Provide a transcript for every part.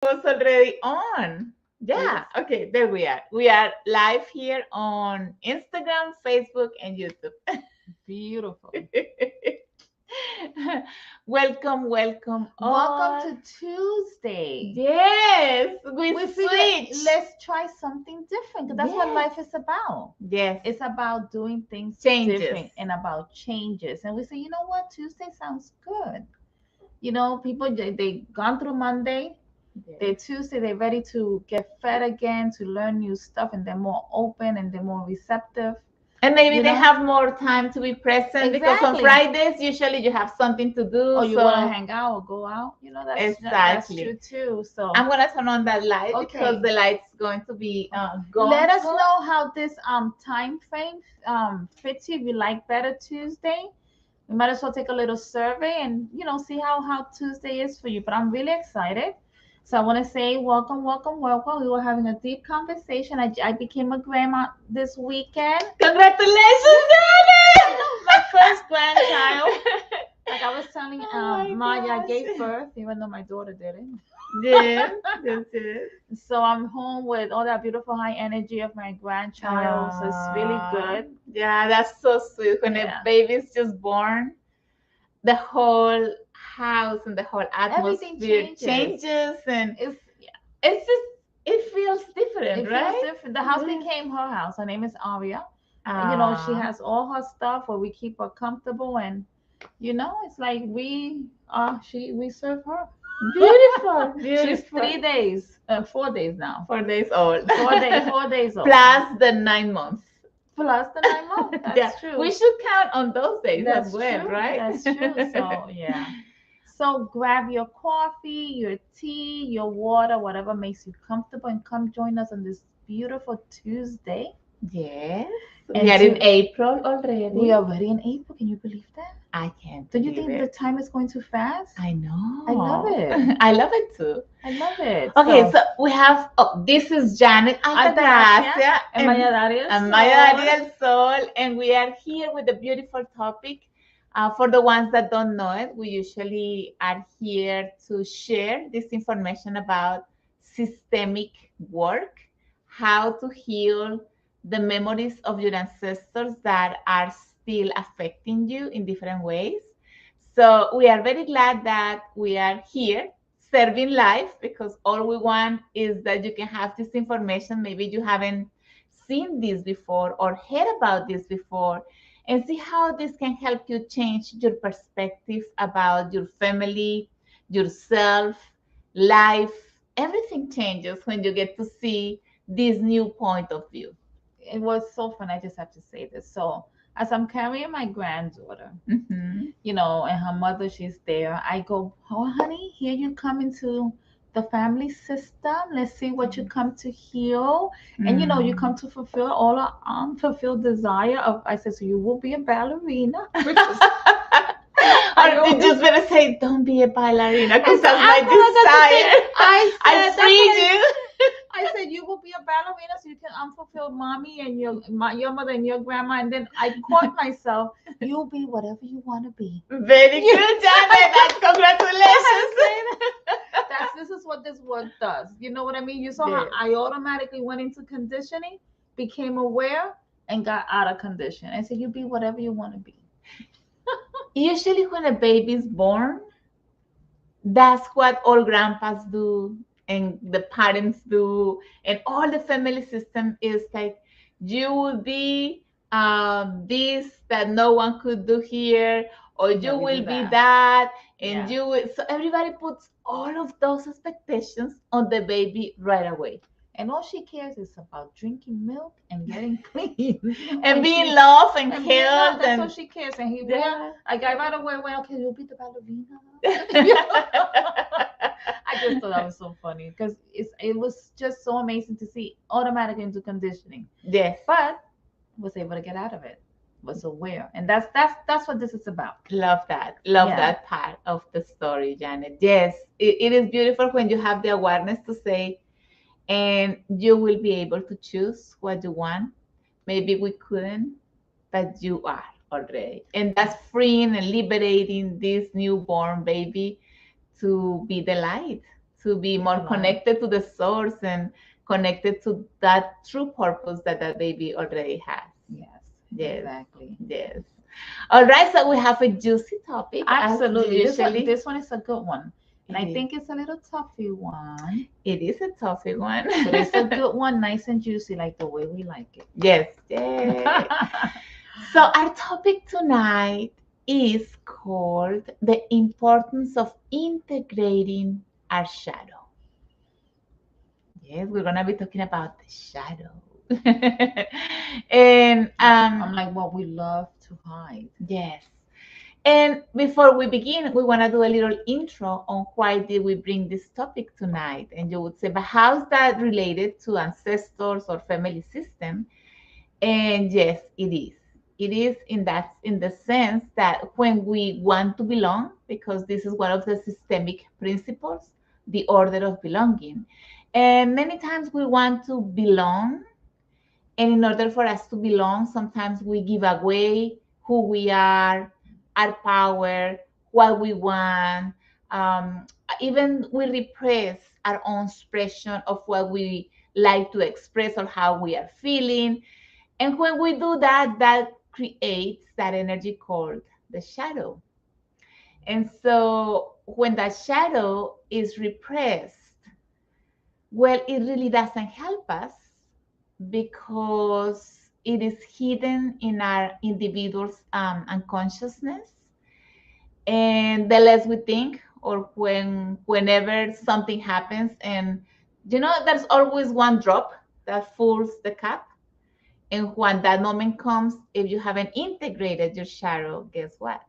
was already on. Yes. Yeah, okay, there we are. We are live here on Instagram, Facebook, and YouTube. Beautiful. Welcome Welcome all. to Tuesday. Yes, we We figured switch. let's try something different because that's what Yes, life is about. yes, It's about doing things changes. different and about changes. And we say, you know what? Tuesday sounds good. You know, people they gone through Monday. They're Yes. Tuesday. They're ready to get fed again, to learn new stuff, and they're more open and they're more receptive. And maybe You they know, have more time to be present because on exactly. Fridays usually you have something to Or do. you want to So hang out or go out. You know, that's true exactly. too. So I'm gonna turn on that light because okay, the light's going to be gone let us soon. know how this time frame fits you. If you like better Tuesday, we might as well take a little survey and see how Tuesday is for you. But I'm really excited. So I want to say welcome, welcome, welcome. We were having a deep conversation. I became a grandma this weekend. Congratulations, My first grandchild. Like I was telling Oh my Maya, I gosh. gave birth, even though my daughter didn't. Yes, yes, yes. So I'm home with all that beautiful high energy of my grandchild. So it's really good. Yeah, that's so sweet. When a Yeah. baby's just born, the whole house and the whole Everything atmosphere changes, and It's it's just it feels different, it feels right? different. The house Yes. became her house. Her name is Aria. She Ah, has all her stuff where we keep her comfortable and it's like we serve her. beautiful, She's beautiful. 3 days, 4 days now. 4 days old. 4 days old. Plus the 9 months. Plus the 9 months. Yeah, That's true. we should count on those days as That's well, true. right? That's true. So yeah. So grab your coffee, your tea, your water, whatever makes you comfortable, and come join us on this beautiful Tuesday. Yes, we And are in to April we already. are already in April. Can you believe that? I can't Don't you believe think the it. time is going too fast? I know. I love it. I love it too. I love it. Okay, So so we have, oh, this is Janet Altagracia Altagracia and Maya Daria and Maya Sol. Ariel Sol, and we are here with a beautiful topic. For the ones that don't know it, we usually are here to share this information about systemic work, how to heal the memories of your ancestors that are still affecting you in different ways. So we are very glad that we are here serving life because all we want is that you can have this information. Maybe you haven't seen this before or heard about this before, and see how this can help you change your perspective about your family, yourself, life. Everything changes when you get to see this new point of view. It was so fun. I just have to say this. So as I'm carrying my granddaughter, Mhm. and her mother, she's there. I go, oh, honey, here you come into the family system. Let's see what you come to heal. And, you come to fulfill all our unfulfilled desire of, I said, so you will be a ballerina. Because I Or you always, just better say, don't be a ballerina because that's my I know that's the thing. desire. I I said, that's what freed you. I said you will be a ballerina so you can unfulfill mommy and your mother and your grandma. And then I caught myself. You'll be whatever you want to be. Very You- good, Janet, and congratulations. This is what this work does. You know what I mean? You saw how Yes. I automatically went into conditioning, became aware, and got out of condition. I said, you be whatever you want to be. Usually, when a baby is born, that's what all grandpas do and the parents do, and all the family system is like, you will be this that no one could do here, or you Yeah, we do will be that. that, and Yeah. you will. So everybody puts all of those expectations on the baby right away. And all she cares is about drinking milk and getting clean. And being She loved and and being loved, held that's all and she cares. And he will. yeah. I got right away. Well, okay, you'll be the ballerina. I just thought that was so funny because it was just so amazing to see automatically into conditioning, Yes. but was able to get out of it. Was aware, and that's what this is about. Love that. Love Yeah. that part of the story, Janet. Yes, it is beautiful when you have the awareness to say, and you will be able to choose what you want. Maybe we couldn't, but you are already. And that's freeing and liberating this newborn baby to be the light. to be more Alive. connected to the source and connected to that true purpose that that baby already has. Yes, Yes. exactly. Yes. All right, so we have a juicy topic. As Absolutely. usually. This one is a good one. And I It is. think it's a little toughy one, It is a toughy one. but it's a good one, nice and juicy, like the way we like it. Yes. Yes. So our topic tonight is called the importance of integrating our shadow. Yes, we're gonna be talking about the shadow. And I'm like what we love to hide. yes. And before we begin, we want to do a little intro on why did we bring this topic tonight. And you would say, but how's that related to ancestors or family system? And yes, it is. It is in the sense that when we want to belong, because this is one of the systemic principles, the order of belonging. And many times we want to belong, and in order for us to belong, sometimes we give away who we are, our power, what we want. Um, Even we repress our own expression of what we like to express or how we are feeling. And when we do that, that creates that energy called the shadow. And so when that shadow is repressed, well, it really doesn't help us because it is hidden in our individual's unconsciousness. And the less we think, or whenever something happens, and there's always one drop that fills the cup. And when that moment comes, if you haven't integrated your shadow, guess what?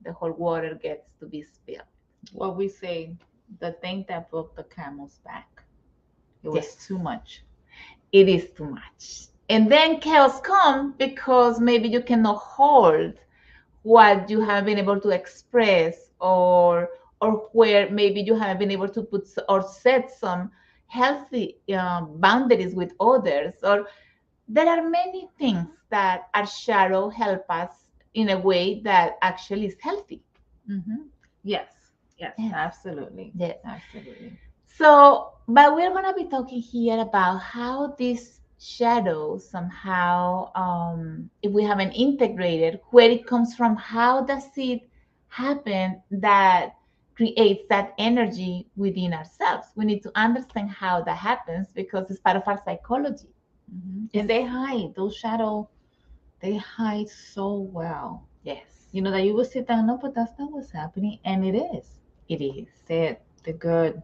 The whole water gets to be spilled. What we say, the thing that broke the camel's back. It was Yes. too much. It is too much. And then chaos comes because maybe you cannot hold what you have been able to express, or where maybe you have been able to put or set some healthy boundaries with others, or there are many things that our shadow help us in a way that actually is healthy. Mm-hmm. Yes. Yes. Yes. Absolutely. Yes. Absolutely. So, but we're going to be talking here about how this shadow somehow, if we haven't integrated, where it comes from, how does it happen that creates that energy within ourselves? We need to understand how that happens because it's part of our psychology. Mm-hmm. And they hide those shadow. They hide so well. Yes, You know that you will sit down, no, but that's not what's happening, and it is. it is. The good.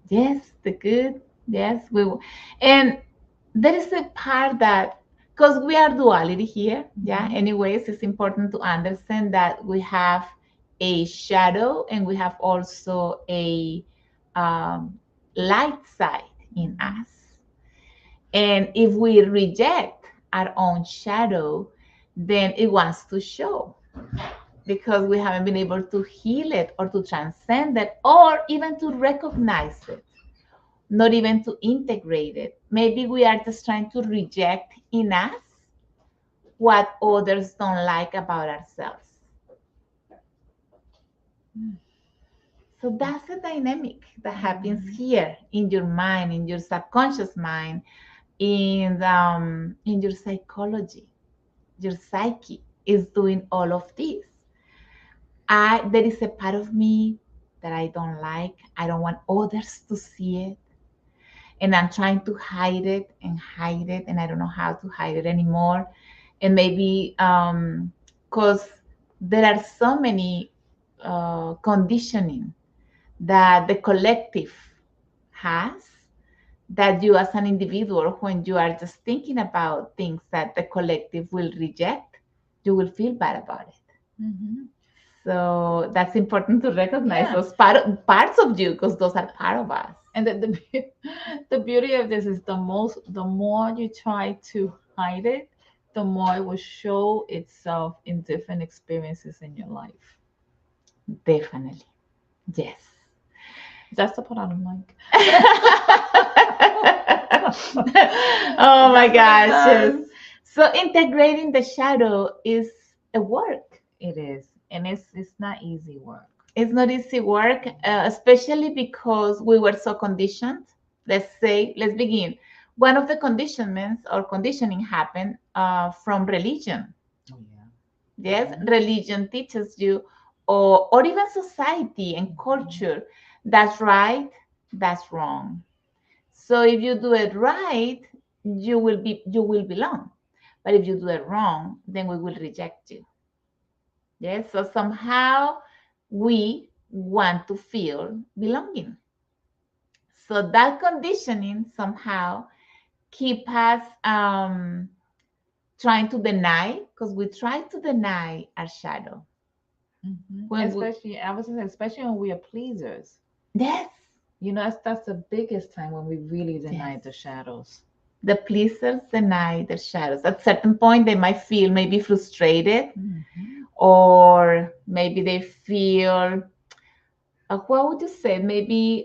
Yes, the good. Yes, we will. And there is a part that, because we are duality here, yeah. Mhm. Anyways, it's important to understand that we have a shadow and we have also a um, light side in Mhm. us. And if we reject our own shadow, then it wants to show because we haven't been able to heal it or to transcend it or even to recognize it, not even to integrate it. Maybe we are just trying to reject in us what others don't like about ourselves. So that's a dynamic that happens here in your mind, in your subconscious mind, in your psychology. Your psyche is doing all of this. There is a part of me that I don't like. I don't want others to see it. And I'm trying to hide it, and I don't know how to hide it anymore. And maybe because there are so many conditioning that the collective has, that you as an individual, when you are just thinking about things that the collective will reject, you will feel bad about it. Mm-hmm. So that's important to recognize Yeah. those parts of you, because those are part of us. And the beauty of this is the more you try to hide it, the more it will show itself in different experiences in your life. Definitely. Yes. That's the part I don't like. Oh my That's gosh. what it Yes. So integrating the shadow is a work. It is, and it's not easy work. It's not easy work, especially because we were so conditioned. Let's begin. One of the conditionments or conditioning happened from religion. Oh yeah. Yes, Mhm. religion teaches you, or even society and culture, that's right, that's wrong. So if you do it right, you will belong. But if you do it wrong, then we will reject you. Yes, so somehow we want to feel belonging. So that conditioning somehow keep us trying to deny, because we try to deny our shadow. When we Especially, I was gonna say, especially when we are pleasers. Yes, You know, that's the biggest time when we really yes. deny the shadows. The pleasers deny their shadows. At certain point, they might feel maybe frustrated, Hmm. or maybe they feel, what would you say? Maybe,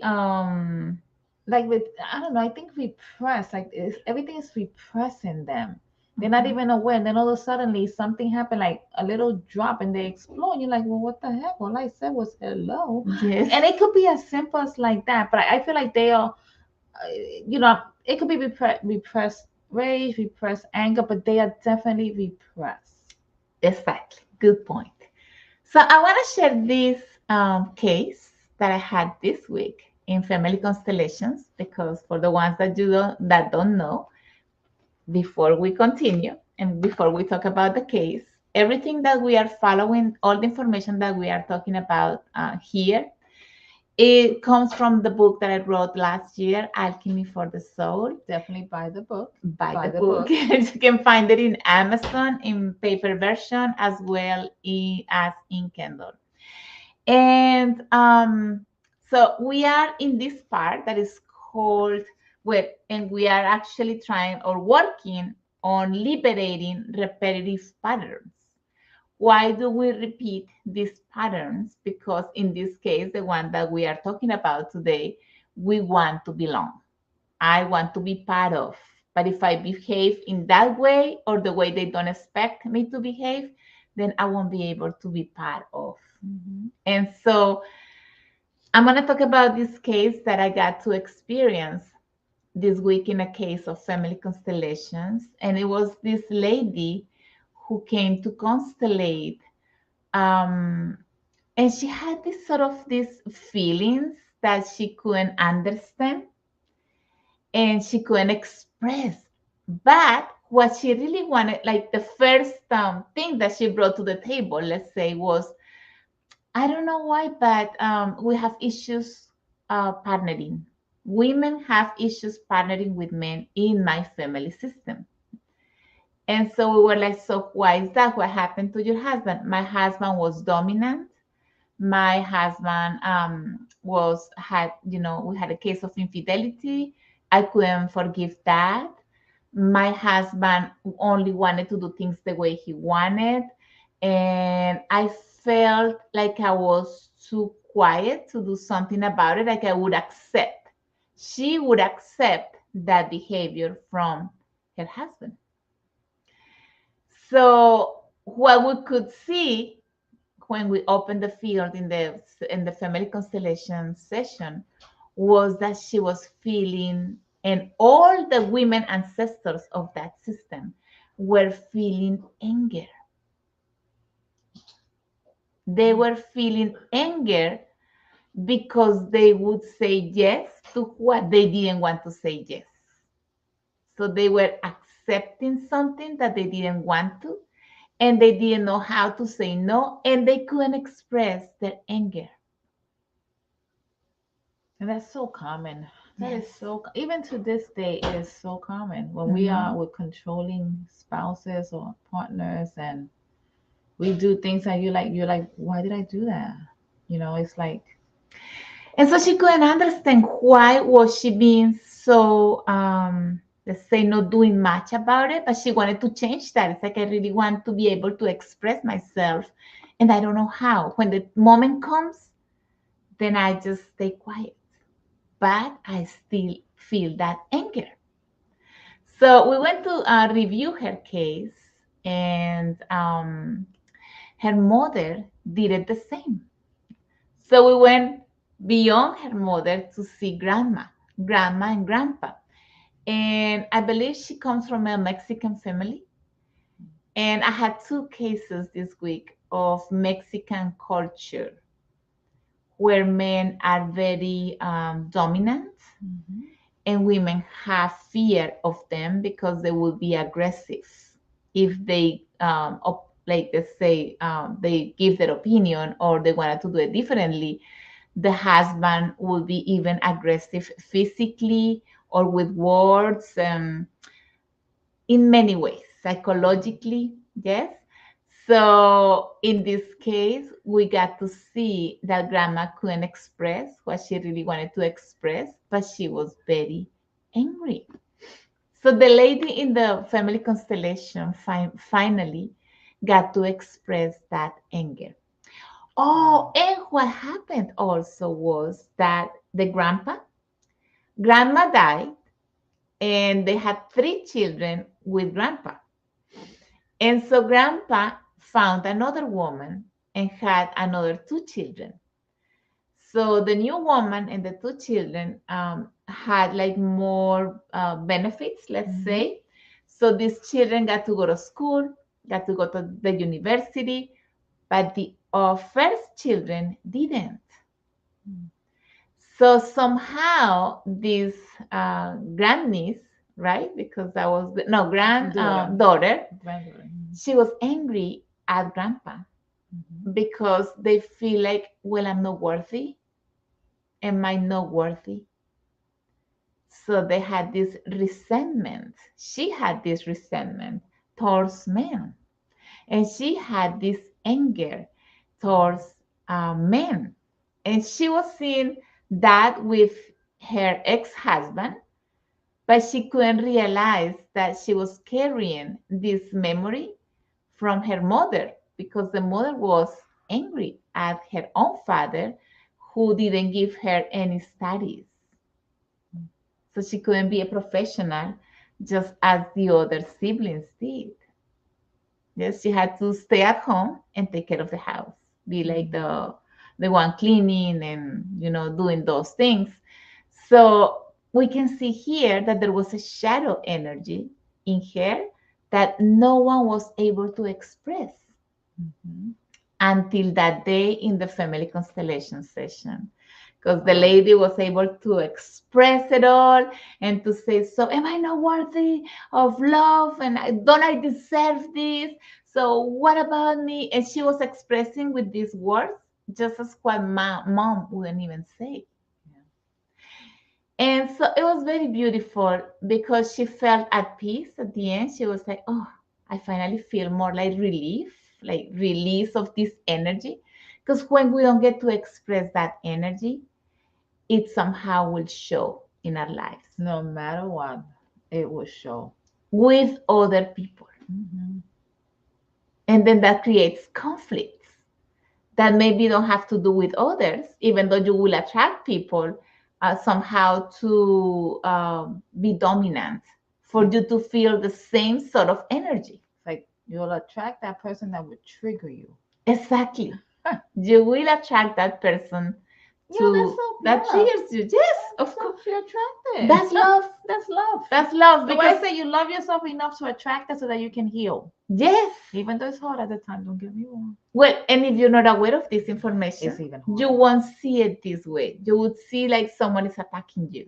Like with, I don't know, I think repress, like everything is repressing them. They're not mhm. even aware. And then all of a sudden something happened, like a little drop, and they explode. You're like, well, what the heck? All I said was hello. Yes, And it could be as simple as like that. But I feel like they are, you know, it could be repressed rage, repressed anger, but they are definitely repressed. exactly. Good point. So I want to share this case that I had this week in Family Constellations, because for the ones that don't know, before we continue and before we talk about the case, everything that we are following, all the information that we are talking about here, it comes from the book that I wrote last year, Alchemy for the Soul. Definitely buy the book. Buy Buy the the book. book. You can find it in Amazon in paper version as well as in Kindle. And so we are in this part that is called, well, and we are actually trying or working on liberating repetitive patterns. Why do we repeat these patterns? Because in this case, the one that we are talking about today, we want to belong. I want to be part of. But if I behave in that way or the way they don't expect me to behave, then I won't be able to be part of. Hmm. And so I'm going to talk about this case that I got to experience this week in a case of family constellations. And it was this lady who came to constellate. Um, and she had this sort of these feelings that she couldn't understand and she couldn't express. But what she really wanted, like the first thing that she brought to the table, let's say, was, I don't know why, but we have issues partnering. Women have issues partnering with men in my family system. And so we were like, so why is that? What happened to your husband? My husband was dominant. My husband we had a case of infidelity. I couldn't forgive that. My husband only wanted to do things the way he wanted, and I felt like I was too quiet to do something about it. Like I would accept, she would accept that behavior from her husband. So what we could see when we opened the field in the family constellation session was that she was feeling, and all the women ancestors of that system were feeling anger. They were feeling anger because they would say yes to what they didn't want to say yes. So they were accepting something that they didn't want to, and they didn't know how to say no, and they couldn't express their anger. And that's so common. That is Yes. so, even to this day, it is so common when we are Mhm. with controlling spouses or partners, and we do things that you're like, why did I do that? You know, it's like, And so she couldn't understand why was she being so let's say not doing much about it, but she wanted to change that. It's like I really want to be able to express myself, and I don't know how. When the moment comes, then I just stay quiet. But I still feel that anger. So we went to review her case, and her mother did it the same. So we went beyond her mother to see grandma and grandpa. And I believe she comes from a Mexican family. And I had two cases this week of Mexican culture where men are very dominant Mhm. and women have fear of them because they will be aggressive if they like they say they give their opinion or they wanted to do it differently. The husband will be even aggressive physically or with words, in many ways, psychologically, yes. So in this case, we got to see that grandma couldn't express what she really wanted to express, but she was very angry. So the lady in the family constellation finally got to express that anger. Oh, and what happened also was that the grandma died, and they had three children with grandpa. And so grandpa found another woman and had another two children. So the new woman and the two children had like more benefits, let's say. So these children got to go to school, got to go to the university, but the first children didn't. So somehow this grandniece, right? Because that was no granddaughter, Granddaughter. she was angry at grandpa Mhm. because they feel like, well, I'm not worthy. Am I not worthy? So they had this resentment. She had this resentment towards men, and she had this anger towards men. And she was seeing that with her ex-husband, but she couldn't realize that she was carrying this memory from her mother because the mother was angry at her own father who didn't give her any studies. So she couldn't be a professional just as the other siblings did. Yes, she had to stay at home and take care of the house, be like the one cleaning and doing those things. So we can see here that there was a shadow energy in her that no one was able to express until that day in the family constellation session. Because the lady was able to express it all and to say, so am I not worthy of love? And don't I deserve this? So what about me? And she was expressing with these words, just as what mom wouldn't even say. And so it was very beautiful because she felt at peace at the end. She was like, oh, I finally feel more like relief, like release of this energy. Because when we don't get to express that energy, it somehow will show in our lives No matter what, it will show. with other people. And then that creates conflicts that maybe don't have to do with others, even though you will attract people somehow to be dominant for you to feel the same sort of energy. It's like you'll attract that person that would trigger you. Exactly. You will attract that person to that triggers you. Yes, of course. You're attracted. That's love. That's love. That's love. The way I Because say you love yourself enough to attract that so that you can heal. yes. Even though it's hard at the time, don't get me wrong. Well, and if you're not aware of this information, It's even harder. you won't see it this way. You would see like someone is attacking you.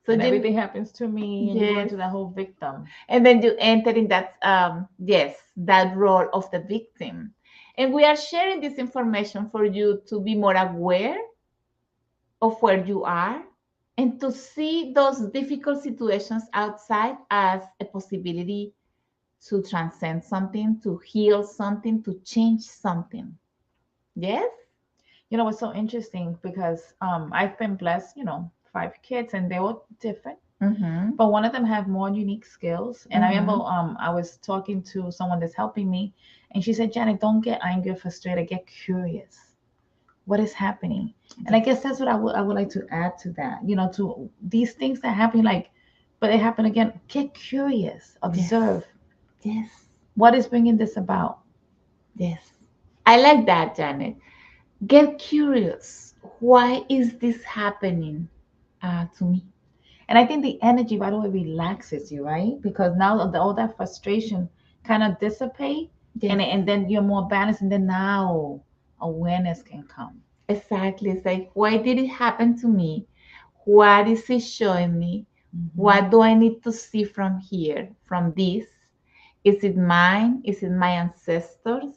So and everything happens to me, and you go into that whole victim. And then you enter in that, that role of the victim. And we are sharing this information for you to be more aware of where you are and to see those difficult situations outside as a possibility to transcend something, to heal something, to change something. Yes? You know, it's so interesting because I've been blessed, 5 kids, and they're all different. But one of them have more unique skills. And I remember I was talking to someone that's helping me, and she said, Janet, don't get angry or frustrated, get curious. What is happening? And I guess that's what I would like to add to that, to these things that happen, but they happen again. Get curious, observe. Yes. What is bringing this about? Yes. I like that, Janet. Get curious. Why is this happening to me? And I think the energy, by the way, relaxes you, right? Because now all that frustration kind of dissipate, Yes, and then you're more balanced, and then now awareness can come. exactly. It's like, why did it happen to me? What is it showing me? Mhm. What do I need to see from here, from this? Is it mine? Is it my ancestors?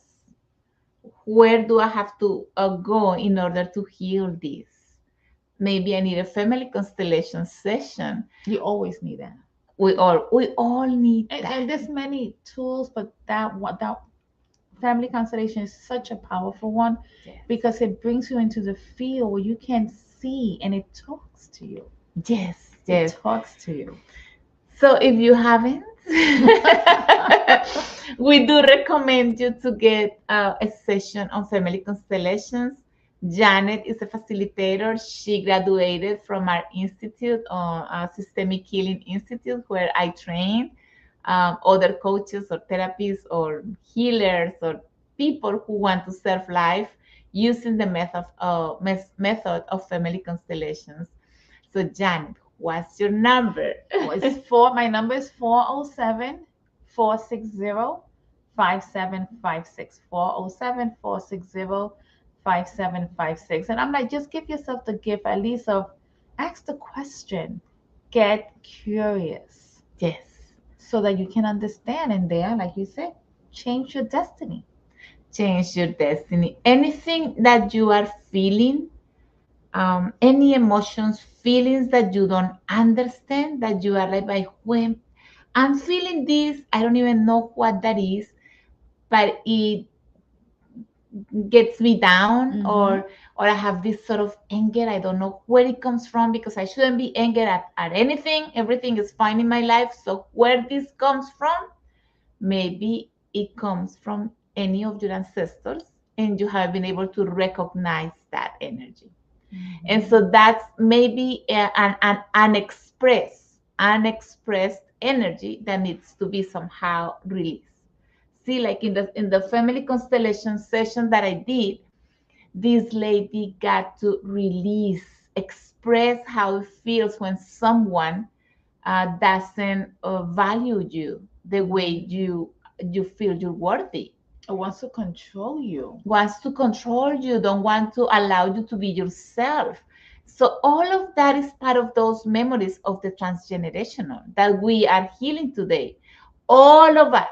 Where do I have to go in order to heal this? Maybe I need a family constellation session. You always need that. We all need And, that. and there's many tools, but that family constellation is such a powerful one Yes, because it brings you into the field where you can see and it talks to you. yes, It yes. talks to you. So if you haven't, we do recommend you to get a session on family constellations. Janet is a facilitator. She graduated from our institute, Systemic Healing Institute, where I train other coaches or therapists or healers or people who want to serve life using the method of family constellations. So, Janet, what's your number? My number is 407 460 5756. 407 460 5756. And I'm like, just give yourself the gift at least of ask the question, get curious Yes, so that you can understand. And there, like you said, change your destiny. change your destiny. Anything that you are feeling, any emotions, feelings that you don't understand, that you are like, by when I'm feeling this, I don't even know what that is, but it gets me down, Mhm. or I have this sort of anger. I don't know where it comes from because I shouldn't be angry at anything. Everything is fine in my life. So where this comes from, maybe it comes from any of your ancestors and you have been able to recognize that energy. And Mhm. so that's maybe an unexpressed energy that needs to be somehow released. See, like in the family constellation session that I did, this lady got to release, express how it feels when someone doesn't value you the way you feel you're worthy, It wants to control you. wants to control you, don't want to allow you to be yourself. So all of that is part of those memories of the transgenerational that we are healing today. All of us,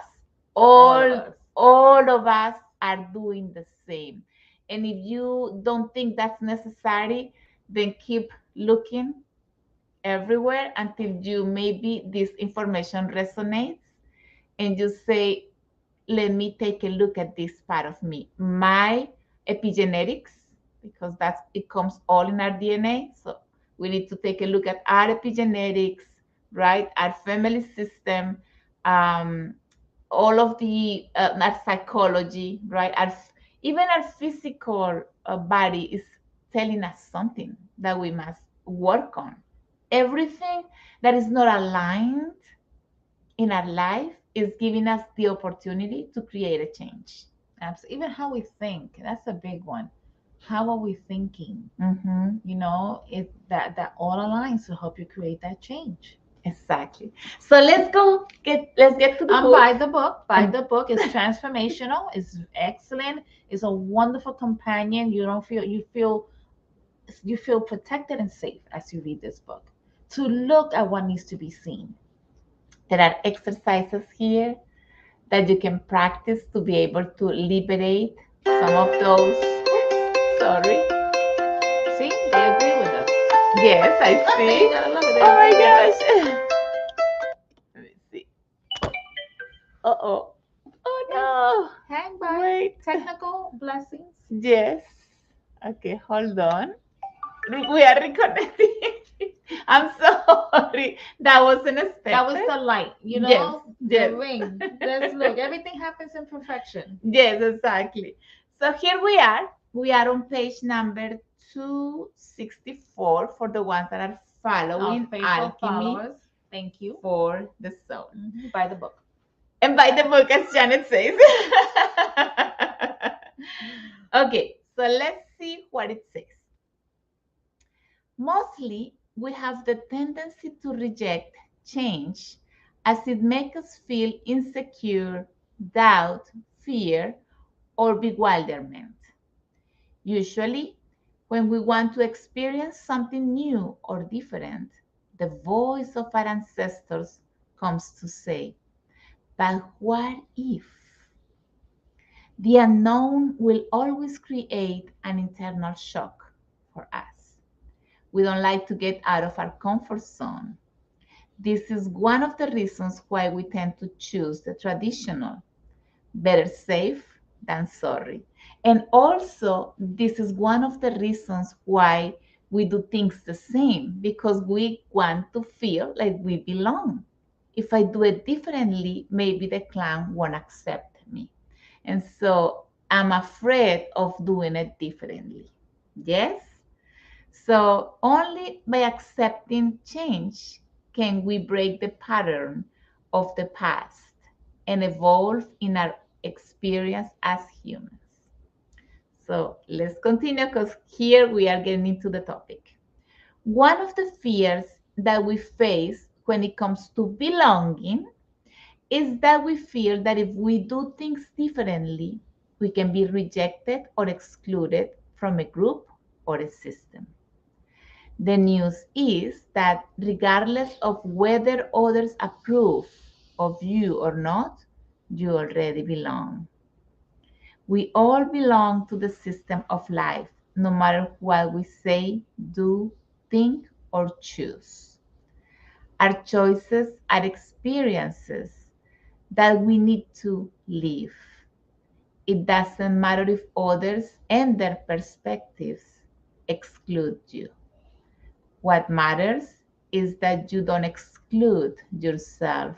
All of all us. all of us are doing the same. And if you don't think that's necessary, then keep looking everywhere until you maybe this information resonates and you say, let me take a look at this part of me, my epigenetics, because that's it comes all in our DNA. So we need to take a look at our epigenetics, right? Our family system, um, all of the our psychology, right? Even our physical body is telling us something that we must work on. Everything that is not aligned in our life is giving us the opportunity to create a change. Absolutely. Even how we think, that's a big one. How are we thinking? Mhm. It that all aligns to help you create that change. Exactly. So let's get to the book. Buy the book. Buy And the book. It's transformational. It's excellent. It's a wonderful companion. You feel protected and safe as you read this book. To look at what needs to be seen. there are exercises here that you can practice to be able to liberate some of those. Oops, sorry. See, they agree with us. Yes, I see. You gotta love it. They Oh my agree with us. gosh. Let me see. Uh-oh. Oh Hang no. by. Wait. Technical blessings. Yes. Okay, hold on. We are reconnecting. I'm sorry. That wasn't expected. That was the light, Yes, the yes. ring. Let's look. Everything happens in perfection. Yes, exactly. So here we are. We are on page number 264 for the ones that are Our following faithful Alchemy followers, thank you. for the Soul. Buy the book. And by the book, as Janet says. Okay, so let's see what it says. Mostly, we have the tendency to reject change as it makes us feel insecure, doubt, fear, or bewilderment. Usually, when we want to experience something new or different, the voice of our ancestors comes to say, but what if? The unknown will always create an internal shock for us. We don't like to get out of our comfort zone. This is one of the reasons why we tend to choose the traditional. Better safe than sorry. And also, this is one of the reasons why we do things the same, because we want to feel like we belong. If I do it differently, maybe the clan won't accept me. And so I'm afraid of doing it differently. Yes? So only by accepting change can we break the pattern of the past and evolve in our experience as humans. So let's continue because here we are getting into the topic. One of the fears that we face when it comes to belonging is that we feel that if we do things differently, we can be rejected or excluded from a group or a system. The news is that regardless of whether others approve of you or not, you already belong. We all belong to the system of life, no matter what we say, do, think, or choose. Our choices are experiences that we need to live. It doesn't matter if others and their perspectives exclude you. What matters is that you don't exclude yourself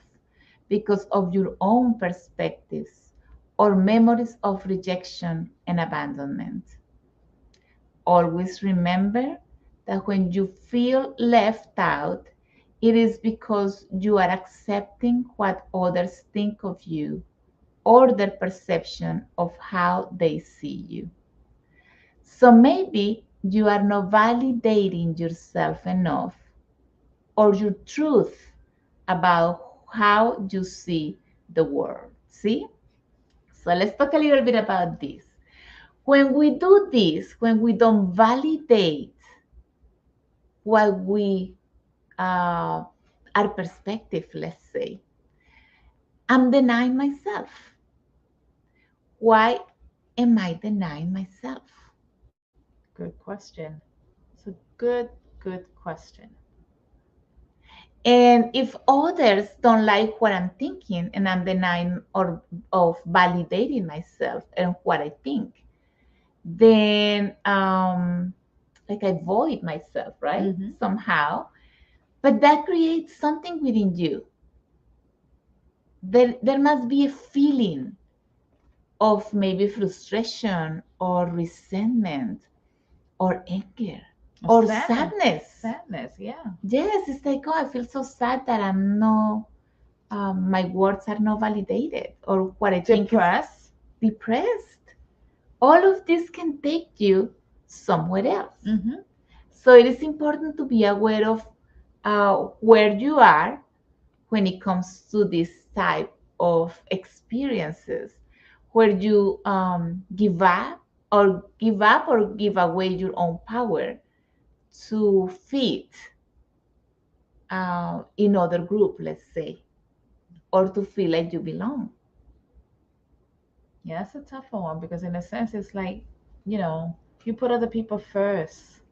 because of your own perspectives or memories of rejection and abandonment. Always remember that when you feel left out, it is because you are accepting what others think of you or their perception of how they see you. So maybe you are not validating yourself enough or your truth about how you see the world. See? So let's talk a little bit about this. When we do this, when we don't validate what we, our perspective, let's say, I'm denying myself. Why am I denying myself? Good question. It's a good question. And if others don't like what I'm thinking and I'm denying or of validating myself and what I think, then like I void myself, right? Mhm. Somehow. But that creates something within you. There must be a feeling of maybe frustration or resentment or anger or sadness. Sadness, yeah. Yes, it's like, oh, I feel so sad that I'm no, my words are not validated or what I think is Depressed. depressed. All of this can take you somewhere else. Mm-hmm. So it is important to be aware of where you are when it comes to this type of experiences, where you give up or give away your own power to fit in other group, let's say, or to feel like you belong. Yeah, it's a tougher one because in a sense it's like, you put other people first.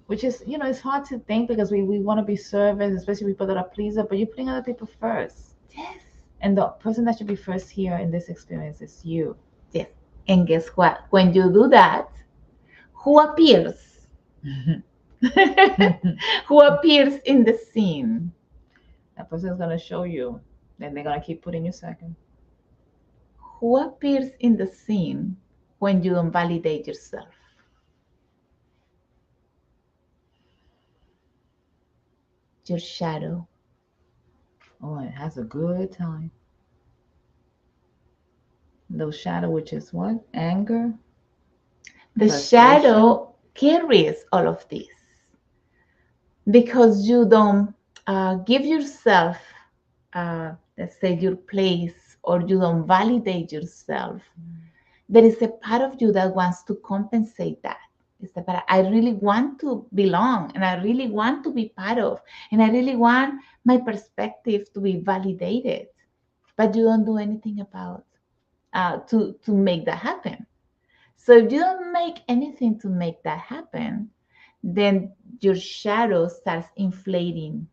Which is, it's hard to think because we want to be servants, especially people that are pleaser, but you're putting other people first. Yes. And the person that should be first here in this experience is you. Yes. And guess what? When you do that, who appears? Who appears in the scene? That person is going to show you, and they're going to keep putting you second. Who appears in the scene when you don't validate yourself? Your shadow. Oh, it has a good time. Those shadow, which is what? Anger. The frustration. shadow carries all of this because you don't give yourself, let's say, your place, or you don't validate yourself. There is a part of you that wants to compensate that. It's the part I really want to belong, and I really want to be part of, and I really want my perspective to be validated. But you don't do anything about to make that happen. So if you don't make anything to make that happen, then your shadow starts inflating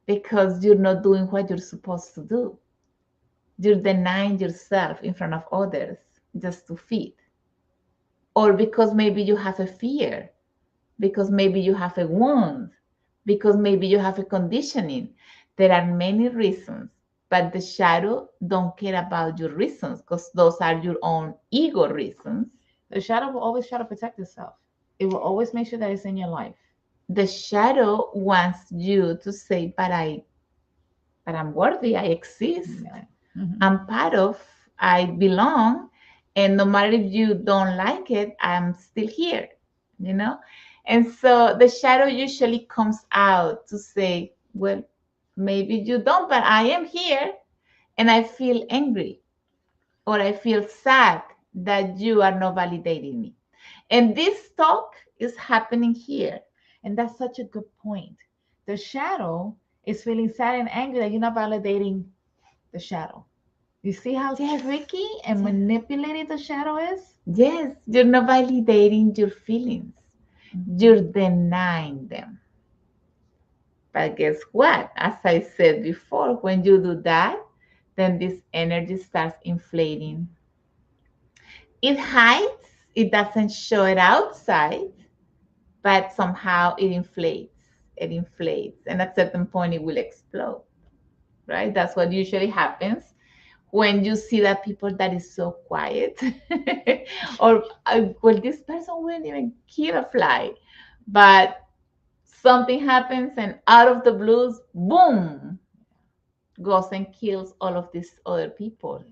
because you're not doing what you're supposed to do. You're denying yourself in front of others just to fit. Or because maybe you have a fear, because maybe you have a wound, because maybe you have a conditioning. There are many reasons, but the shadow don't care about your reasons because those are your own ego reasons. The shadow will always try to protect itself. It will always make sure that it's in your life. The shadow wants you to say, but I'm worthy, I exist, I'm part of, I belong, and no matter if you don't like it, I'm still here, you know? And so the shadow usually comes out to say, well, maybe you don't, but I am here and I feel angry, or I feel sad that you are not validating me. And this talk is happening here. And that's such a good point. The shadow is feeling sad and angry that you're not validating the shadow. You see how Yes. tricky and manipulated the shadow is? Yes, you're not validating your feelings. You're denying them. But guess what? As I said before, when you do that, then this energy starts inflating. It hides, it doesn't show it outside, but somehow it inflates. It inflates. And at a certain point, it will explode, right? That's what usually happens when you see that people that is so quiet, or well, this person wouldn't even kill a fly, but something happens and out of the blues, boom, goes and kills all of these other people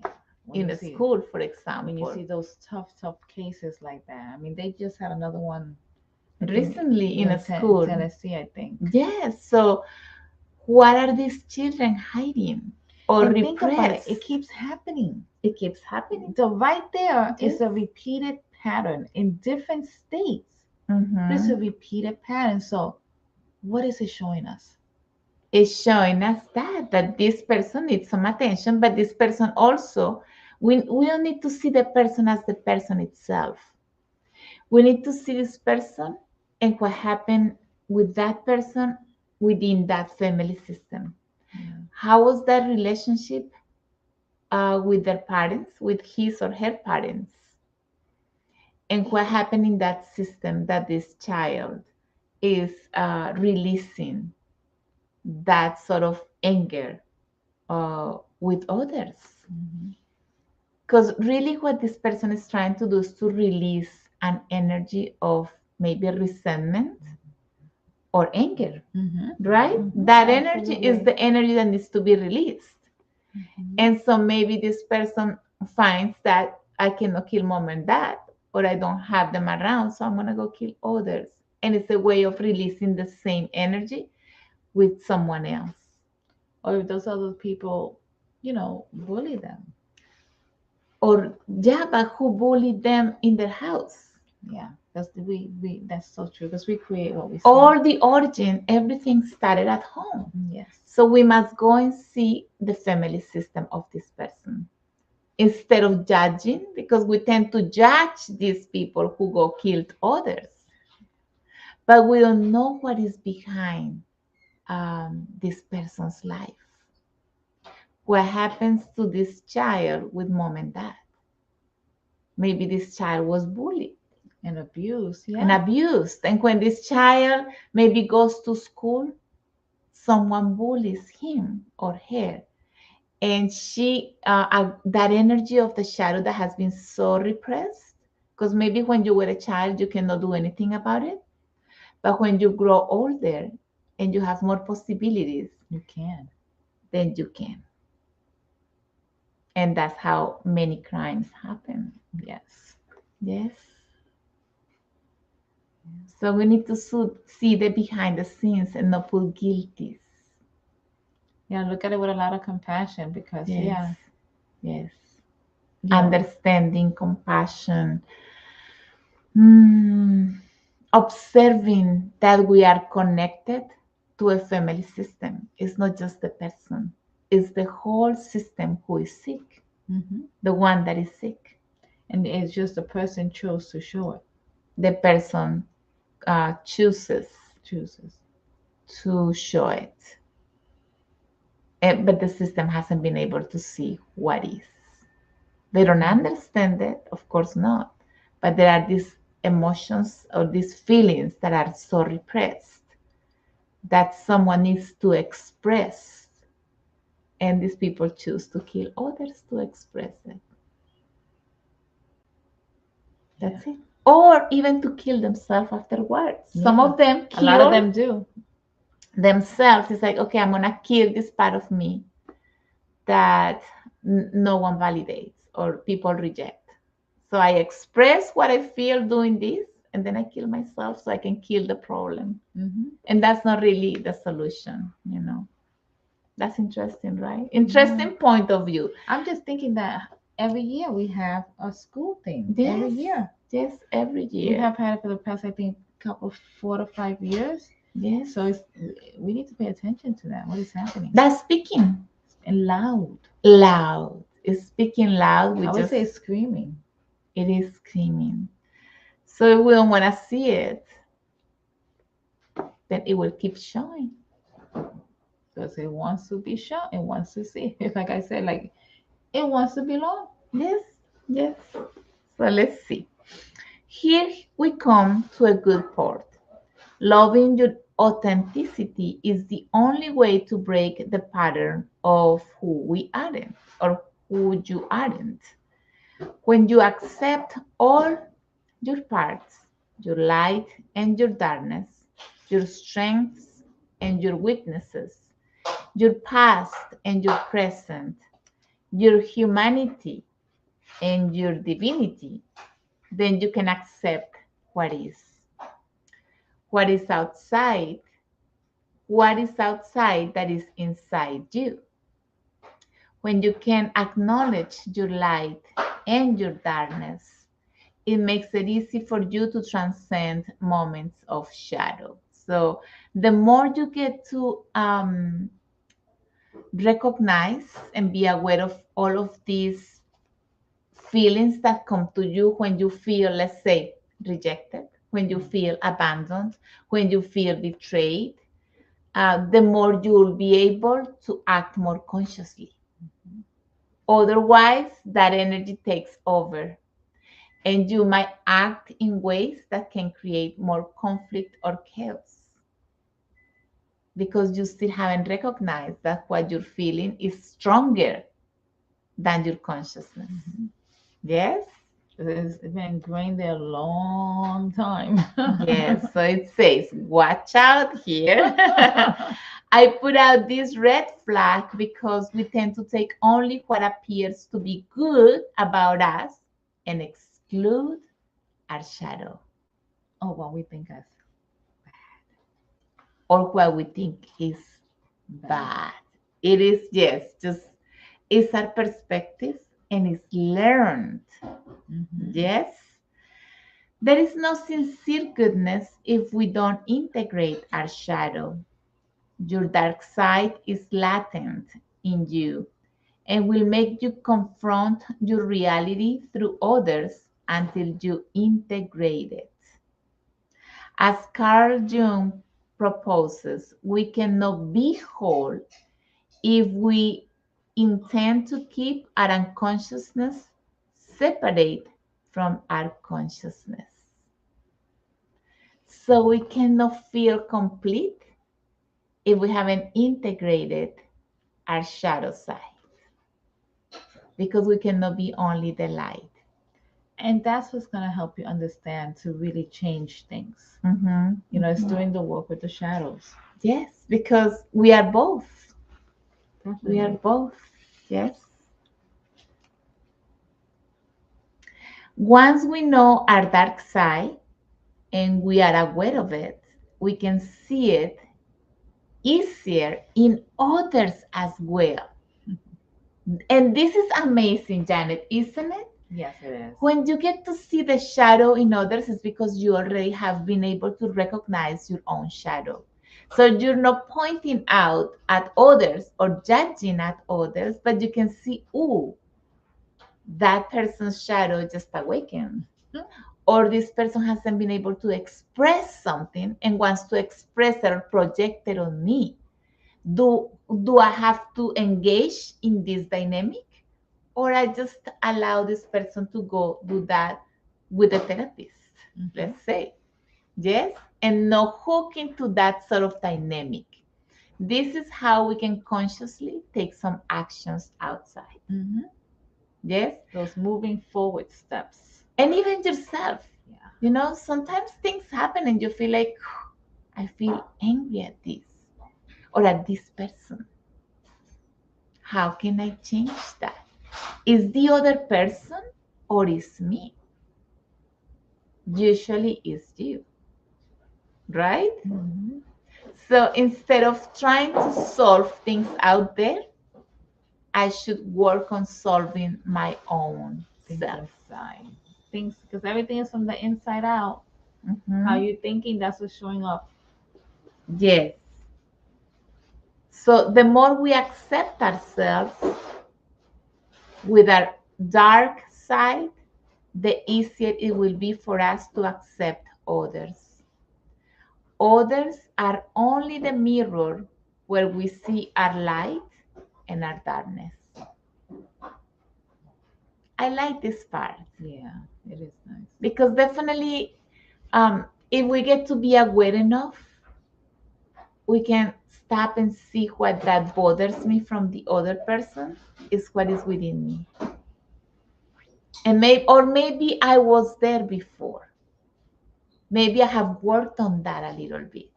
in a school, for example. When you see those tough cases like that, I mean, they just had another one recently in a school, Tennessee, I think. Yes. So, what are these children hiding or And repressed? think about it. It keeps happening. It keeps happening. So right there is a repeated pattern in different states. It's a repeated pattern. So, what is it showing us? It's showing us that this person needs some attention, but this person also, we don't need to see the person as the person itself. We need to see this person and what happened with that person within that family system. How was that relationship with their parents, with his or her parents? And what happened in that system that this child is releasing that sort of anger with others. Because really, what this person is trying to do is to release an energy of maybe resentment or anger, right? That energy is the energy that needs to be released. And so maybe this person finds that I cannot kill mom and dad, or I don't have them around, so I'm going to go kill others. And it's a way of releasing the same energy with someone else. Or if those other people, bully them. Or yeah, but who bullied them in their house? Yeah, that's that's so true because we create what we see. All the origin, everything started at home. Yes. So we must go and see the family system of this person instead of judging, because we tend to judge these people who go killed others, but we don't know what is behind this person's life. What happens to this child with mom and dad? Maybe this child was bullied and abused. Yeah. And abused. And when this child maybe goes to school, someone bullies him or her. And that energy of the shadow that has been so repressed, because maybe when you were a child, you cannot do anything about it. But when you grow older and you have more possibilities, you can. Then you can. And that's how many crimes happen. Yes. Yes. So we need to see the behind the scenes and not feel guilty. Yeah, look at it with a lot of compassion because Yes. yeah, Yes. you know, Understanding, compassion, mm, observing that we are connected to a family system. It's not just the person, it's the whole system who is sick, the one that is sick. and it's just the person chose to show it, The person chooses chooses. to show it. But the system hasn't been able to see what is. They don't understand it, of course not. But there are these emotions or these feelings that are so repressed that someone needs to express. And these people choose to kill others to express it. That's it. Or even to kill themselves afterwards. Some Yeah. of them A lot of kill them do. themselves. It's like, okay, I'm gonna kill this part of me that no one validates or people reject. So I express what I feel doing this, and then I kill myself so I can kill the problem. And that's not really the solution, you know. That's interesting, right? Interesting point of view. I'm just thinking that every year we have a school thing. Every Yes. year. Yes, every We year. have had it for the past, I think, couple 4 to 5 years. Yes. So we need to pay attention to that. What is happening? That's speaking. And loud. Loud. It's speaking loud. I would say screaming. It is screaming. So if we don't want to see it, then it will keep showing. Because it wants to be shown. It wants to see. Like I said, like it wants to belong. Yes, yes. So let's see. Here we come to a good part. Loving your authenticity is the only way to break the pattern of who we aren't or who you aren't. When you accept all your parts, your light and your darkness, your strengths and your weaknesses, your past and your present, your humanity and your divinity, then you can accept what is. What is outside? What is outside that is inside you? When you can acknowledge your light and your darkness, it makes it easy for you to transcend moments of shadow. So the more you get to recognize and be aware of all of these feelings that come to you when you feel, let's say, rejected, when you feel abandoned, when you feel betrayed, the more you'll be able to act more consciously. Otherwise, that energy takes over and you might act in ways that can create more conflict or chaos because you still haven't recognized that what you're feeling is stronger than your consciousness. Yes? It's been ingrained there a long time. Yes. So it says, watch out here. I put out this red flag because we tend to take only what appears to be good about us and exclude our shadow. Oh, what we think is Or what we think is bad. It is, yes, just it's our perspective and it's learned. Yes. There is no sincere goodness if we don't integrate our shadow. Your dark side is latent in you and will make you confront your reality through others until you integrate it. As Carl Jung proposes, we cannot be whole if we intend to keep our unconsciousness separate from our consciousness. So we cannot feel complete if we haven't integrated our shadow side because we cannot be only the light. and that's what's going to help you understand to really change things. Mm-hmm. It's doing the work with the shadows. Yes, because we are both. Definitely. We are both. Yes. Once we know our dark side and we are aware of it, we can see it easier in others as well. And this is amazing, Janet, isn't it? Yes, it is. When you get to see the shadow in others, it's because you already have been able to recognize your own shadow. So you're not pointing out at others or judging at others, but you can see, ooh, that person's shadow just awakened. Or this person hasn't been able to express something and wants to express it or project it on me. Do I have to engage in this dynamic? Or I just allow this person to go do that with a therapist, let's say. Yes? And not hook into that sort of dynamic. This is how we can consciously take some actions outside. Yes? Those moving forward steps. And even yourself. Yeah. You know, sometimes things happen and you feel like, I feel angry at this or at this person. How can I change that? Is the other person or is me? Usually it's you, right? So instead of trying to solve things out there, I should work on solving my own Things self. inside. Things, because everything is from the inside out. How you thinking, that's what's showing up. Yes. So the more we accept ourselves with our dark side, the easier it will be for us to accept others. Others are only the mirror where we see our light and our darkness. I like this part. Yeah, it is nice. Because definitely, if we get to be aware enough, we can stop and see what that bothers me from the other person is what is within me. And maybe I was there before. Maybe I have worked on that a little bit.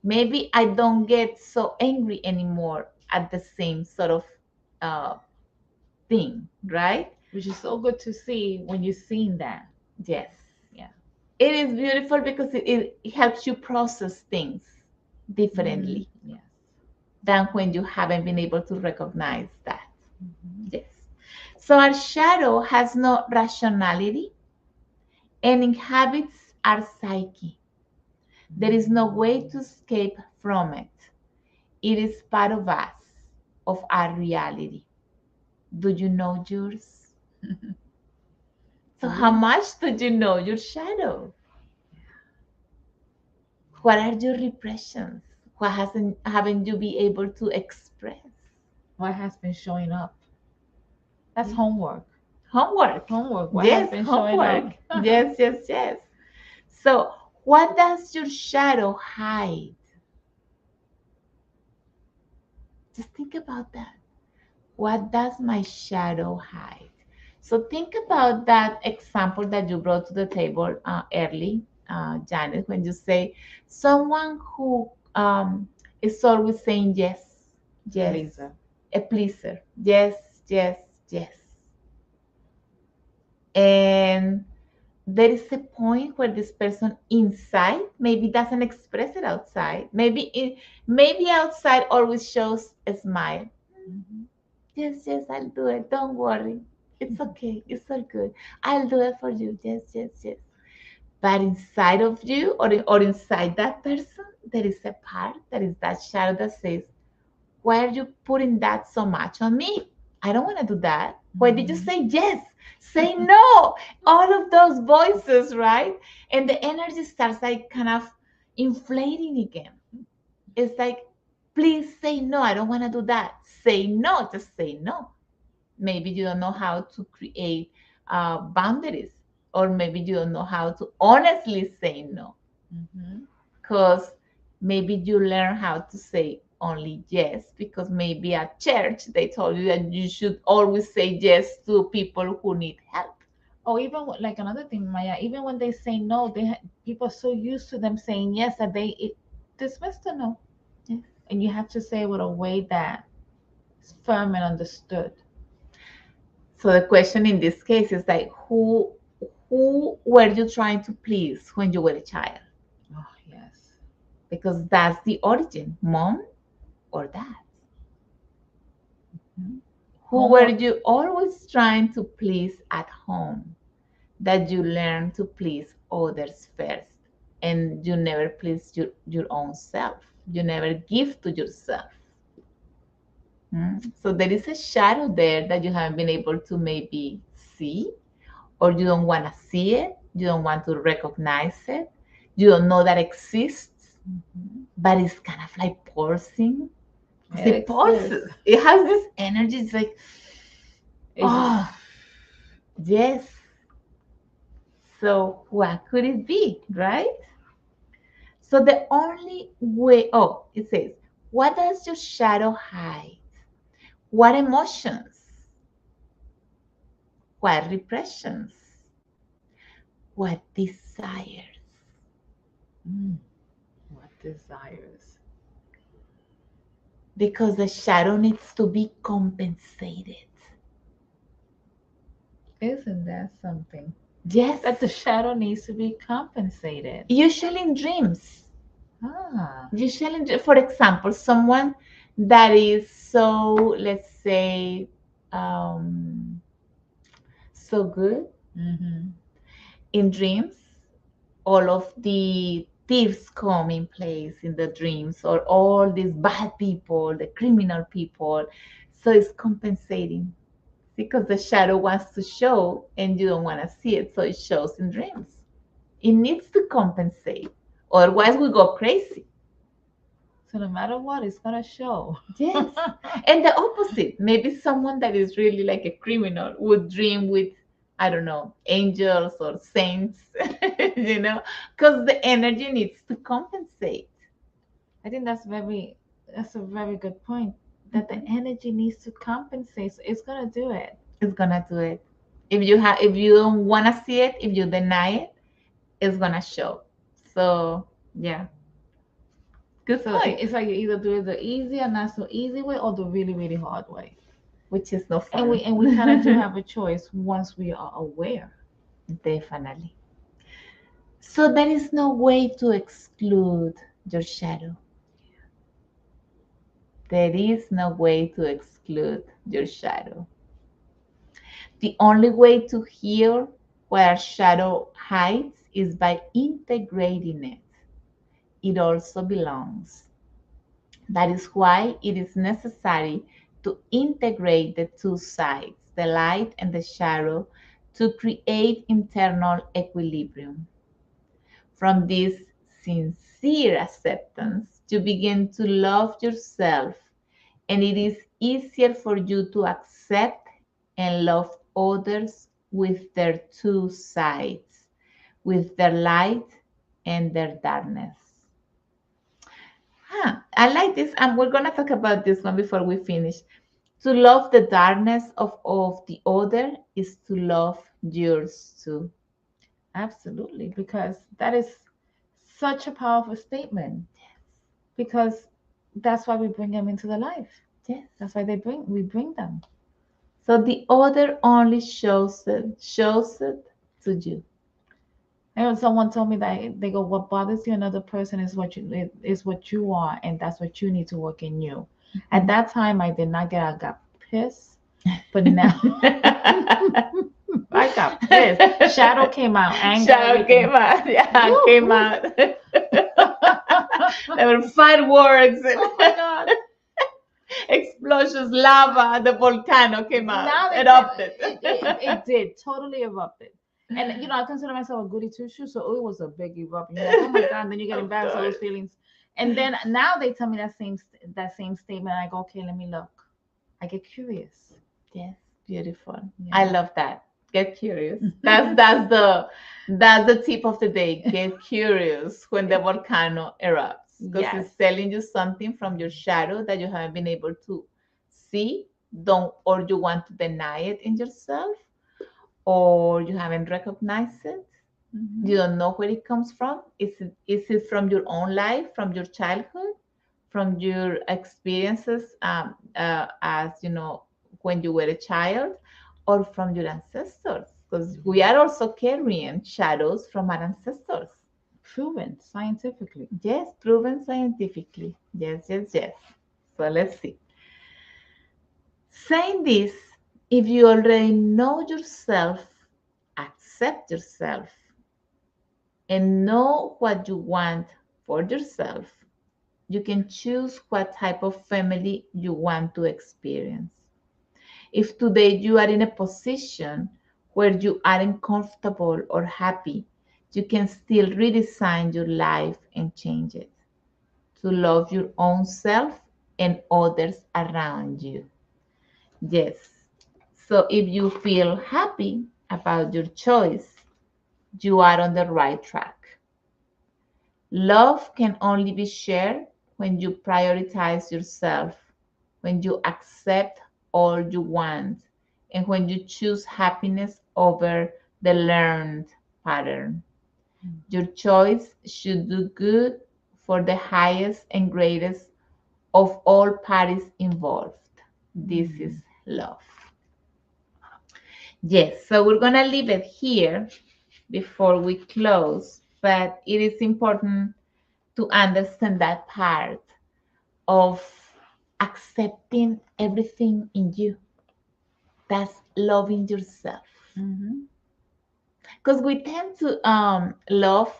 Maybe I don't get so angry anymore at the same sort of thing, right? Which is so good to see when you've seen that. Yes. Yeah. It is beautiful because it helps you process things differently Yes. than when you haven't been able to recognize that. Yes. So our shadow has no rationality and inhabits our psyche. There is no way to escape from it. It is part of us, of our reality. Do you know yours? So how much do you know your shadow? What are your repressions? What haven't you been able to express? What has been showing up? That's homework. Homework. Homework. What Yes, has been homework. showing up? Yes, yes, yes. So what does your shadow hide? Just think about that. What does my shadow hide? So think about that example that you brought to the table early, Janet, when you say someone who is always saying yes, yes, Pleaser. a pleaser, yes, yes, yes. And there is a point where this person inside maybe doesn't express it outside. Maybe outside always shows a smile. Yes, yes, I'll do it. Don't worry. It's okay. It's all good. I'll do it for you. Yes, yes, yes. But inside of you or inside that person, there is a part that is that shadow that says, why are you putting that so much on me? I don't want to do that. Why did you say yes? Say no. All of those voices, right? And the energy starts like kind of inflating again. It's like, please say no. I don't want to do that. Say no. Just say no. Maybe you don't know how to create boundaries, or maybe you don't know how to honestly say no. Because maybe you learn how to say only yes because maybe at church they told you that you should always say yes to people who need help. Or even like another thing, Maya, even when they say no, people are so used to them saying yes that they dismiss the no. Yes. And you have to say it with a way that is firm and understood. So the question in this case is like, Who were you trying to please when you were a child? Oh, yes. Because that's the origin, mom or dad. Mhm. Who Home were or you always trying to please at home that you learn to please others first and you never please your own self? You never give to yourself. So there is a shadow there that you haven't been able to maybe see, or you don't want to see it, you don't want to recognize it, you don't know that exists, Mhm. but it's kind of like pulsing. Because It it exists. pulses. It has this energy. It's like, It, oh, yes. So what could it be, right? So the only way, oh, it says, what does your shadow hide? What emotions? What repressions? What desires? mm, what desires? Because the shadow needs to be compensated. Isn't that something? Yes, That the shadow needs to be compensated. usually in dreams. Ah. Usually, for example, someone that is so, let's say, so good Mm-hmm. in dreams, all of the thieves come in place in the dreams, or all these bad people, the criminal people. So it's compensating because the shadow wants to show and you don't want to see it, so it shows in dreams. It needs to compensate, otherwise we go crazy. So no matter what, it's gonna show. Yes. And the opposite, maybe someone that is really like a criminal would dream with, I don't know, angels or saints, because the energy needs to compensate. I think that's a very good point. That the Mhm. energy needs to compensate. So it's gonna do it. It's gonna do it. If you don't wanna see it, if you deny it, it's gonna show. So yeah, good So point. it's like you either do it the easy and not so easy way or the really, really hard way. Which is no And fun. we kind of do have a choice once we are aware. Definitely. So there is no way to exclude your shadow. There is no way to exclude your shadow. The only way to heal where shadow hides is by integrating it. It also belongs. That is why it is necessary to integrate the two sides, the light and the shadow, to create internal equilibrium. From this sincere acceptance, you begin to love yourself, and it is easier for you to accept and love others with their two sides, with their light and their darkness. I like this, and we're going to talk about this one before we finish. To love the darkness of the other is to love yours too. Absolutely, because that is such a powerful statement. Because that's why we bring them into the life. Yes. That's why we bring them. So the other only shows it to you. And when someone told me that they go, "What bothers you another person is what you are, and that's what you need to work in you." At that time, I did not get. I got pissed, but now I got pissed. Shadow came out, anger, Shadow came everything. out. Yeah, Woo, came woo. out. There were fireworks and Oh my God! explosions, lava. The volcano came out, Now erupted. it did totally erupted. And I consider myself a goody two shoes, so it was a big eruption. You're like, oh my God, then you get Of embarrassed all course. those feelings. And then now they tell me that same statement. I go, okay, let me look. I get curious. Yes, beautiful. I Yeah. love that. Get curious. That's the tip of the day. Get curious when the volcano erupts, because Yes. it's telling you something from your shadow that you haven't been able to see, don't or you want to deny it in yourself, or you haven't recognized it. You Mhm. don't know where it comes from. Is it from your own life, from your childhood, from your experiences, as when you were a child, or from your ancestors? because we are also carrying shadows from our ancestors. Proven scientifically. Yes, proven scientifically. Yes, yes, yes. So let's see. Saying this, if you already know yourself, accept yourself, and know what you want for yourself, you can choose what type of family you want to experience. If today you are in a position where you aren't comfortable or happy, you can still redesign your life and change it to love your own self and others around you. Yes. So if you feel happy about your choice, you are on the right track. Love can only be shared when you prioritize yourself, when you accept all you want, and when you choose happiness over the learned pattern. Your choice should do good for the highest and greatest of all parties involved. This is love. Yes, so we're going to leave it here before we close, but it is important to understand that part of accepting everything in you. That's loving yourself. Because we tend to love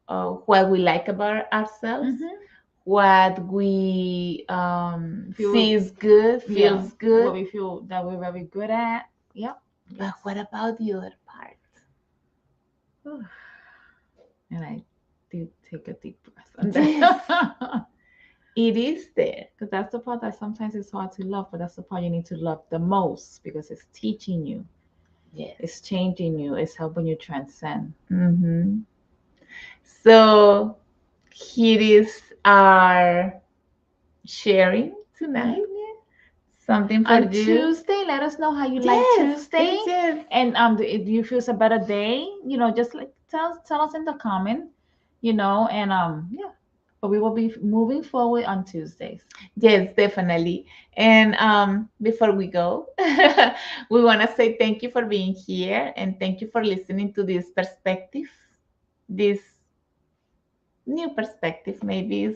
what we like about ourselves, what we feels good, What we feel that we're very good at. Yep. But what about the other part? And I do take a deep breath on that. It is there. Because that's the part that sometimes it's hard to love, but that's the part you need to love the most because it's teaching you. Yes. It's changing you. It's helping you transcend. So here is our sharing tonight. Something for on you. Tuesday, let us know how you like Tuesday. Yes. And if you feel it's a better day, just like tell us in the comment, and yeah. But we will be moving forward on Tuesdays. Yes, definitely. And before we go, we want to say thank you for being here and thank you for listening to this perspective, this new perspective. Maybe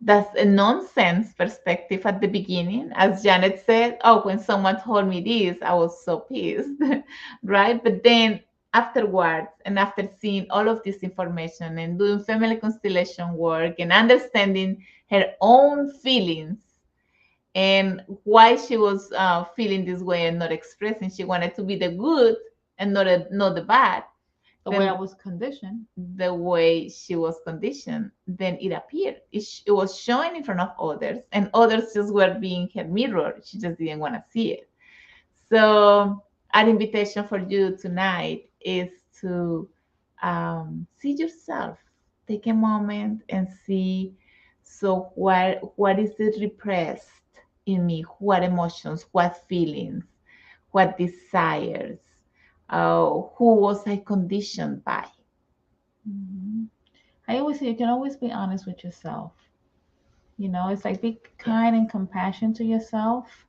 that's a nonsense perspective at the beginning. As Janet said, oh, when someone told me this, I was so pissed, right? But then afterwards, and after seeing all of this information and doing family constellation work and understanding her own feelings and why she was feeling this way and not expressing, she wanted to be the good and not the bad. The way I was conditioned. The way she was conditioned, then it appeared. It was showing in front of others, and others just were being her mirror. She just didn't want to see it. So, our invitation for you tonight is to see yourself. Take a moment and see. So, what is it repressed in me? What emotions? What feelings? What desires? Who was I conditioned by? I always say you can always be honest with yourself. It's like be kind and compassionate to yourself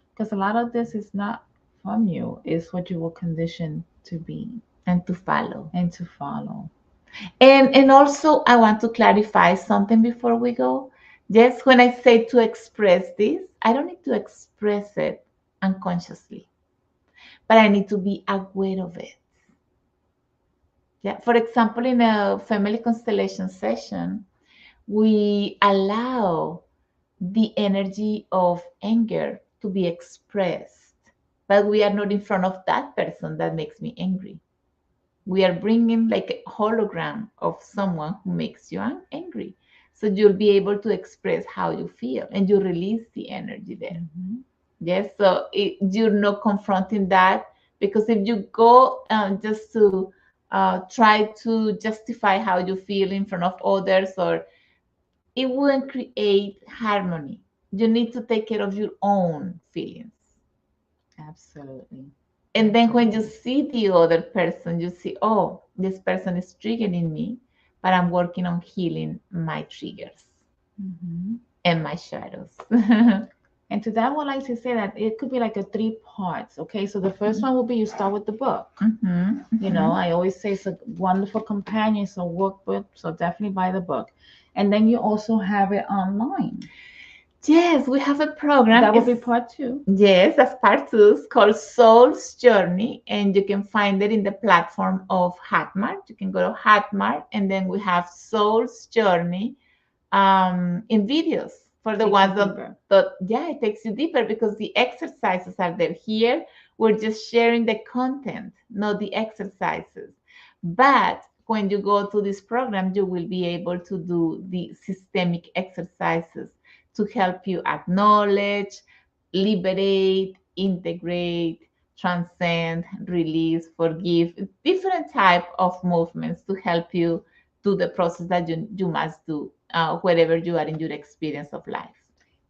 because a lot of this is not from you. It's what you were conditioned to be and to follow. And also I want to clarify something before we go. Yes, when I say to express this, I don't need to express it unconsciously, but I need to be aware of it. Yeah. For example, in a family constellation session, we allow the energy of anger to be expressed, but we are not in front of that person that makes me angry. We are bringing like a hologram of someone who makes you angry. So you'll be able to express how you feel and you release the energy there. Yes. So you're not confronting that, because if you go just to try to justify how you feel in front of others, or it wouldn't create harmony. You need to take care of your own feelings. Absolutely. And then when you see the other person, you see, oh, this person is triggering me, but I'm working on healing my triggers and my shadows. And to that, I would like to say that it could be like a three parts. Okay, so the first one will be you start with the book. You know, I always say it's a wonderful companion, it's a workbook, so definitely buy the book. And then you also have it online. Yes, we have a program. That will be part two. Yes, that's part two. It's called Soul's Journey, and you can find it in the platform of Hatmart. You can go to Hatmart, and then we have Soul's Journey in videos for the ones that, yeah, it takes you deeper because the exercises are there. Here, we're just sharing the content, not the exercises. But when you go to this program, you will be able to do the systemic exercises to help you acknowledge, liberate, integrate, transcend, release, forgive, different type of movements to help you do the process that you must do wherever you are in your experience of life.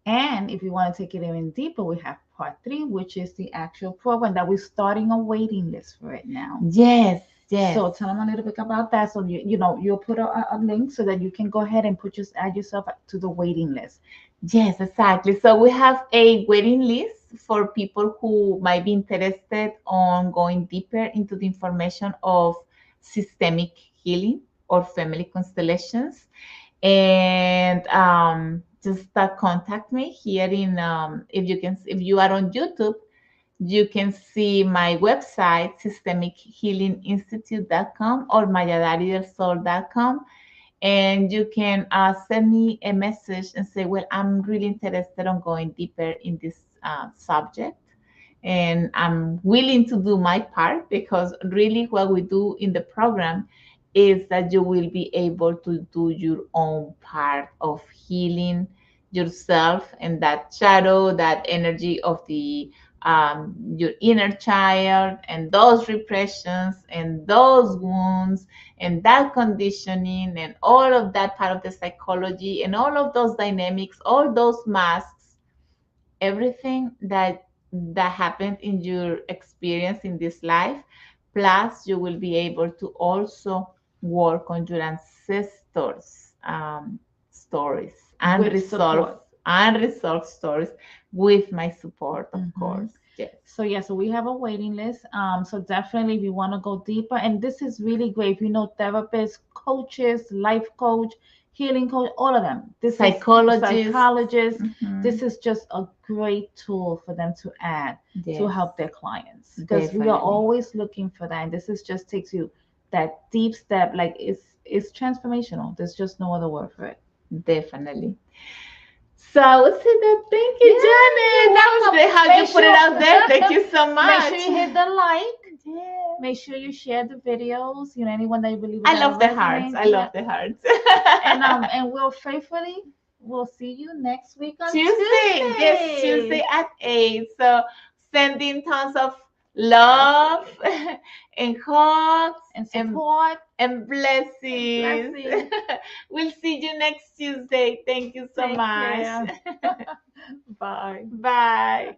And if you want to take it even deeper, we have part three, which is the actual program that we're starting a waiting list for it now. Yes, yes. So tell them a little bit about that. So you'll put a link so that you can go ahead and add yourself to the waiting list. Yes, exactly. So we have a waiting list for people who might be interested on going deeper into the information of systemic healing or family constellations. And just contact me here in if you are on YouTube, you can see my website, systemichealinginstitute.com or mayadaridelsoul.com. And you can send me a message and say, well, I'm really interested on going deeper in this subject. And I'm willing to do my part because really what we do in the program is that you will be able to do your own part of healing yourself and that shadow, that energy of the your inner child and those repressions and those wounds and that conditioning and all of that part of the psychology and all of those dynamics, all those masks, everything that happened in your experience in this life. Plus, you will be able to also work on your ancestors' stories and unresolved stories with my support, of course. Yes. So we have a waiting list. So definitely if you want to go deeper, and this is really great. If you know therapists, coaches, life coach, healing coach, all of them. Psychologists. This is just a great tool for them to add to help their clients because we are always looking for that. And this is just takes you that deep step. Like it's transformational. There's just no other word for it. Definitely. So I would say that thank you, Janet. That was great how you put it out there. Thank you so much. Make sure you hit the like. Yeah. Make sure you share the videos. You know, anyone that you believe. I love the hearts. I love the hearts. And we'll see you next week on Tuesday. Yes, Tuesday at 8. So sending tons of love and hugs and support and blessings. We'll see you next Tuesday. Thank you so much. Bye. Bye.